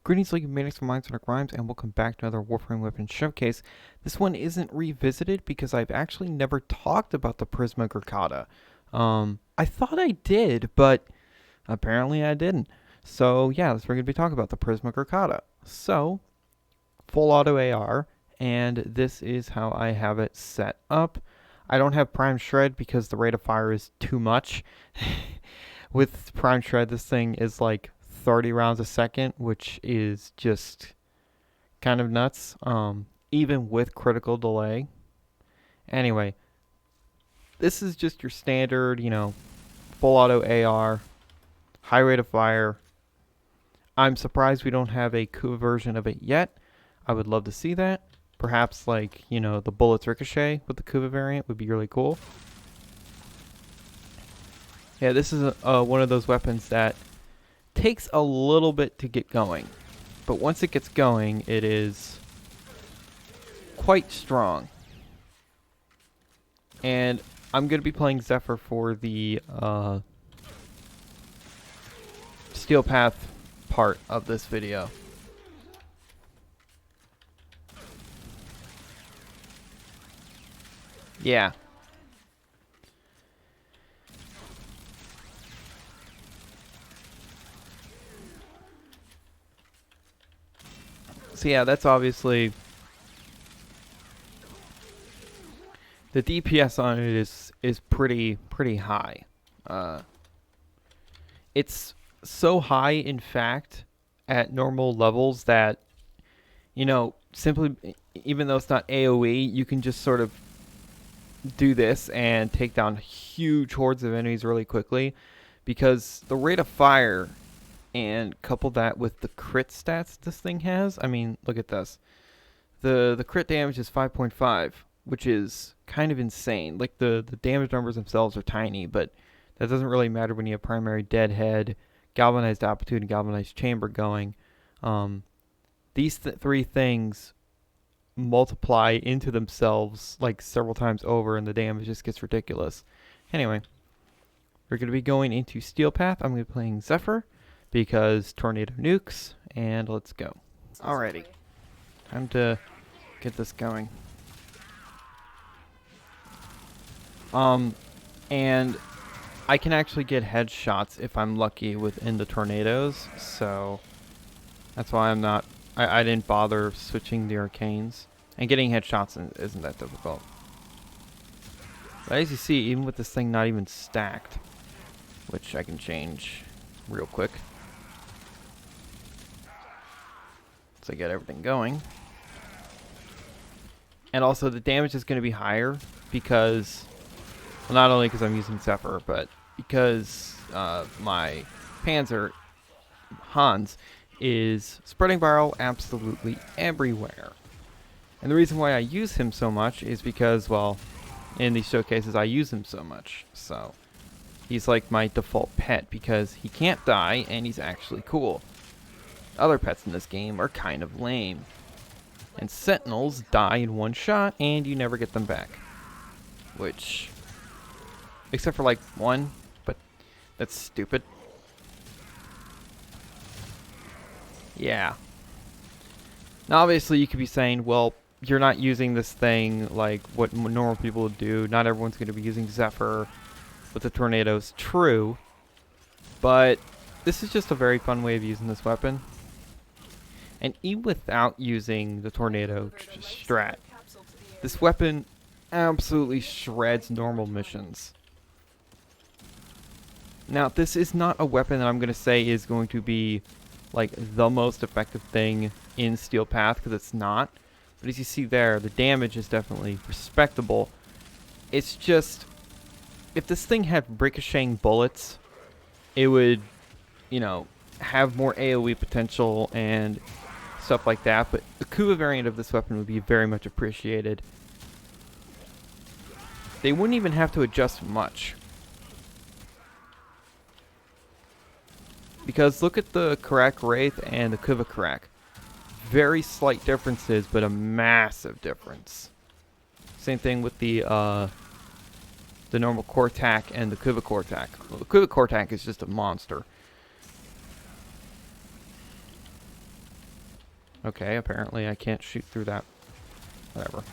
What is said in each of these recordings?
Greetings, League of Maniacs from Minds and Crimes, and welcome back to another Warframe Weapon Showcase. This one isn't revisited because I've actually never talked about the Prisma Grakata. I thought I did, but apparently I didn't. So yeah, we're going to be talking about the Prisma Grakata. So, full auto AR, and this is how I have it set up. I don't have Prime Shred because the rate of fire is too much. With Prime Shred, this thing is like 30 rounds a second, which is just kind of nuts, even with critical delay. Anyway, this is just your standard, full auto AR, high rate of fire. I'm surprised we don't have a kuva version of it yet. I would love to see that. Perhaps like, the bullets ricochet with the kuva variant would be really cool. Yeah, this is one of those weapons that takes a little bit to get going, but once it gets going, it is quite strong. And I'm going to be playing Zephyr for the Steel Path part of this video. Yeah. So yeah, that's obviously the DPS on it is pretty high. It's so high, in fact, at normal levels that simply, even though it's not AOE, you can just sort of do this and take down huge hordes of enemies really quickly, because the rate of fire, and couple that with the crit stats this thing has. I mean, look at this. The crit damage is 5.5, which is kind of insane. Like, the damage numbers themselves are tiny, but that doesn't really matter when you have primary deadhead, galvanized aptitude, and galvanized chamber going. These three things multiply into themselves like several times over, and the damage just gets ridiculous. Anyway, we're going to be going into Steel Path. I'm going to be playing Zephyr because tornado nukes, and let's go. Alrighty, time to get this going. And I can actually get headshots if I'm lucky within the tornadoes, so that's why I didn't bother switching the arcanes. And getting headshots isn't that difficult. But as you see, even with this thing not even stacked, which I can change real quick, to get everything going. And also the damage is going to be higher because, well, not only because I'm using Zephyr, but because my Panzer Hans is spreading barrel absolutely everywhere. And the reason why I use him so much is because, well, in these showcases I use him so much. So he's like my default pet because he can't die and he's actually cool. Other pets in this game are kind of lame. And Sentinels die in one shot and you never get them back. Which, except for like one, but that's stupid. Yeah. Now obviously you could be saying, well, you're not using this thing like what normal people would do. Not everyone's going to be using Zephyr with the tornadoes. True. But this is just a very fun way of using this weapon. And even without using the tornado strat, this weapon absolutely shreds normal missions. Now, this is not a weapon that I'm going to say is going to be like the most effective thing in Steel Path, because it's not. But as you see there, the damage is definitely respectable. It's just, if this thing had ricocheting bullets, it would, have more AoE potential and stuff like that, but the kuva variant of this weapon would be very much appreciated. They wouldn't even have to adjust much. Because look at the Karak Wraith and the kuva Karak. Very slight differences, but a massive difference. Same thing with the normal Kortak and the kuva Kortak. Well, the kuva Kortak is just a monster. Okay, apparently I can't shoot through that. Whatever.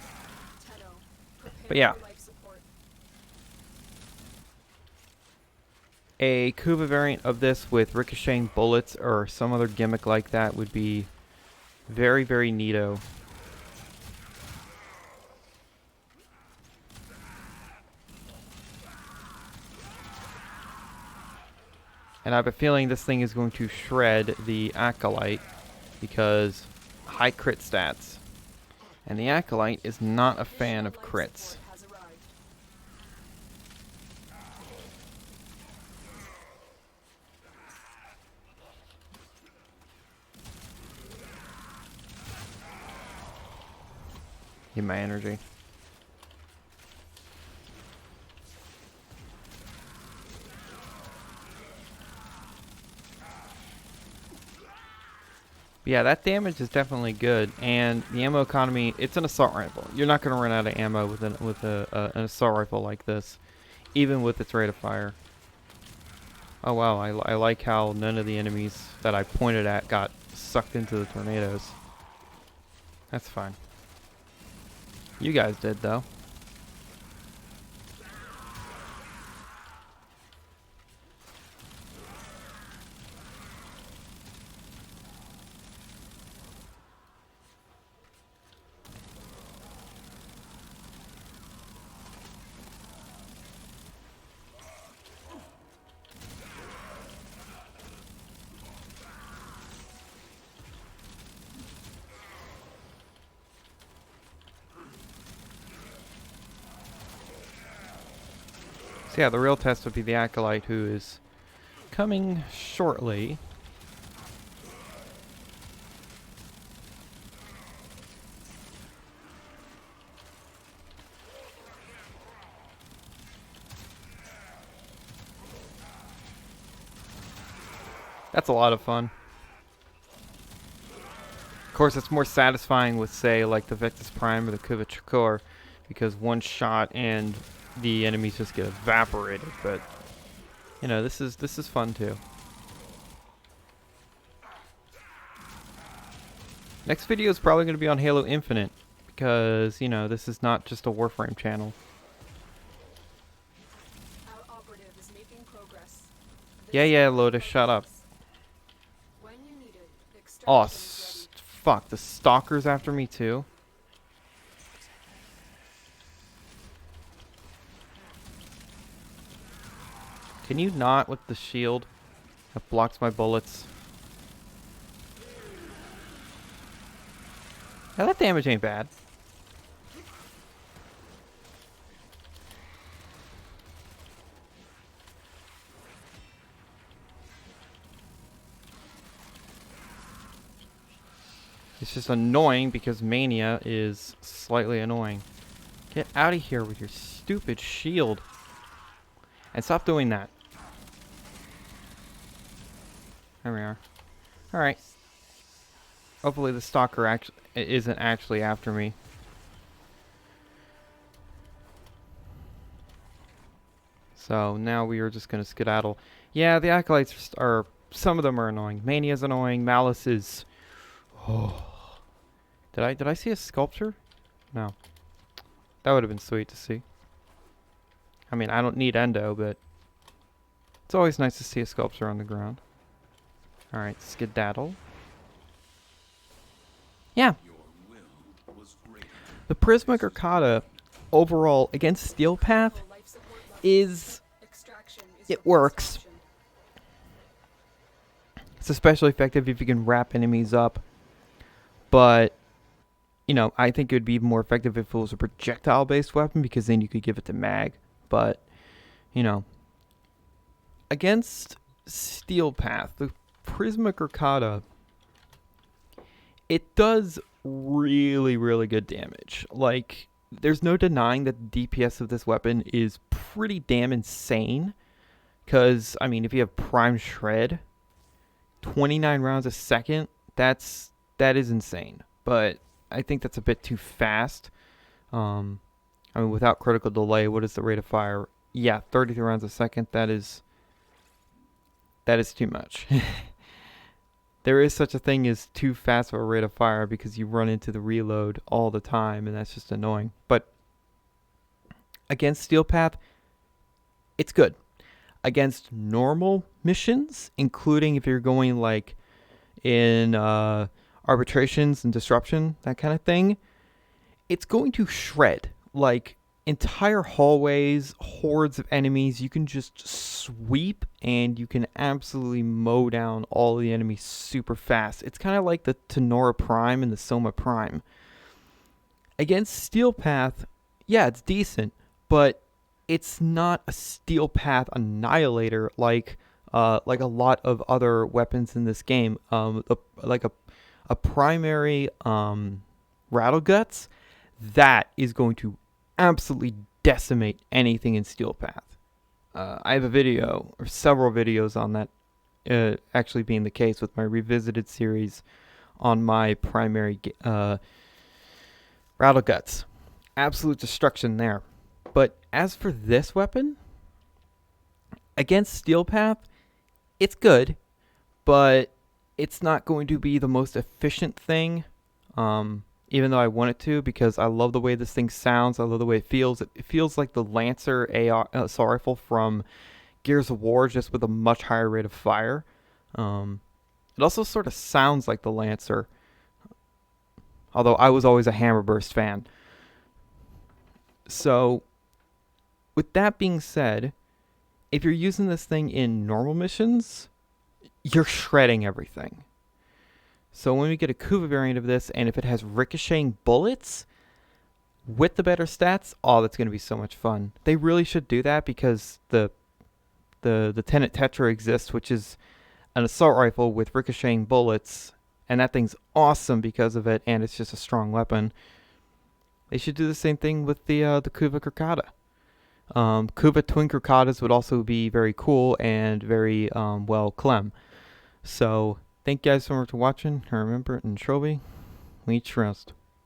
But yeah. A kuva variant of this with ricocheting bullets or some other gimmick like that would be very, very neato. And I have a feeling this thing is going to shred the Acolyte because high crit stats. And the Acolyte is not a fan of crits. Get my energy. But yeah, that damage is definitely good, and the ammo economy. It's an assault rifle. You're not going to run out of ammo with an assault rifle like this, even with its rate of fire. Oh wow, I like how none of the enemies that I pointed at got sucked into the tornadoes. That's fine. You guys did though. So yeah, the real test would be the Acolyte, who is coming shortly. That's a lot of fun. Of course, it's more satisfying with, say, like the Victus Prime or the Kuva Chakor, because one shot and the enemies just get evaporated. But you know, this is fun too. Next video is probably going to be on Halo Infinite, because you know this is not just a Warframe channel. Yeah, Lotus, shut up. Oh, fuck, the stalker's after me too. Can you not with the shield that blocks my bullets? Now that damage ain't bad. It's just annoying because Mania is slightly annoying. Get out of here with your stupid shield. And stop doing that. There we are. Alright. Hopefully the stalker isn't actually after me. So now we are just going to skedaddle. Yeah, the Acolytes are... Some of them are annoying. Mania's annoying. Malice is... Oh. Did I see a sculpture? No. That would have been sweet to see. I mean, I don't need endo, but... It's always nice to see a sculpture on the ground. Alright, skedaddle. Yeah. The Prisma Grakata, overall, against Steel Path, is... It works. It's especially effective if you can wrap enemies up. But, you know, I think it would be even more effective if it was a projectile-based weapon, because then you could give it to mag. But, you know, against Steel Path, the Prisma Grakata, it does really, really good damage. Like, there's no denying that the DPS of this weapon is pretty damn insane. Because, I mean, if you have Prime Shred, 29 rounds a second, that is insane. But I think that's a bit too fast. I mean, without critical delay, what is the rate of fire? Yeah, 33 rounds a second. That is too much. there is such a thing as too fast of a rate of fire because you run into the reload all the time, and that's just annoying. But against Steel Path, it's good. Against normal missions, including if you're going like in arbitrations and disruption, that kind of thing, it's going to shred. Like entire hallways, hordes of enemies, you can just sweep and you can absolutely mow down all the enemies super fast. It's kind of like the Tenora Prime and the Soma Prime. Against Steel Path, yeah, it's decent, but it's not a Steel Path annihilator like a lot of other weapons in this game. Like a primary Rattle Guts, that is going to absolutely decimate anything in Steel Path. I have a video, or several videos on that actually being the case with my Revisited series on my primary Rattle Guts. Absolute destruction there. But as for this weapon, against Steel Path, it's good, but it's not going to be the most efficient thing. Even though I want it to, because I love the way this thing sounds. I love the way it feels. It feels like the Lancer assault rifle from Gears of War, just with a much higher rate of fire. It also sort of sounds like the Lancer, although I was always a Hammerburst fan. So, with that being said, if you're using this thing in normal missions, you're shredding everything. So when we get a kuva variant of this, and if it has ricocheting bullets with the better stats, oh, that's going to be so much fun. They really should do that, because the Tenet Tetra exists, which is an assault rifle with ricocheting bullets, and that thing's awesome because of it, and it's just a strong weapon. They should do the same thing with the kuva Grakata. Kuva twin Grakatas would also be very cool and very well clem. So thank you guys so much for watching. And remember, in Trophy, we trust.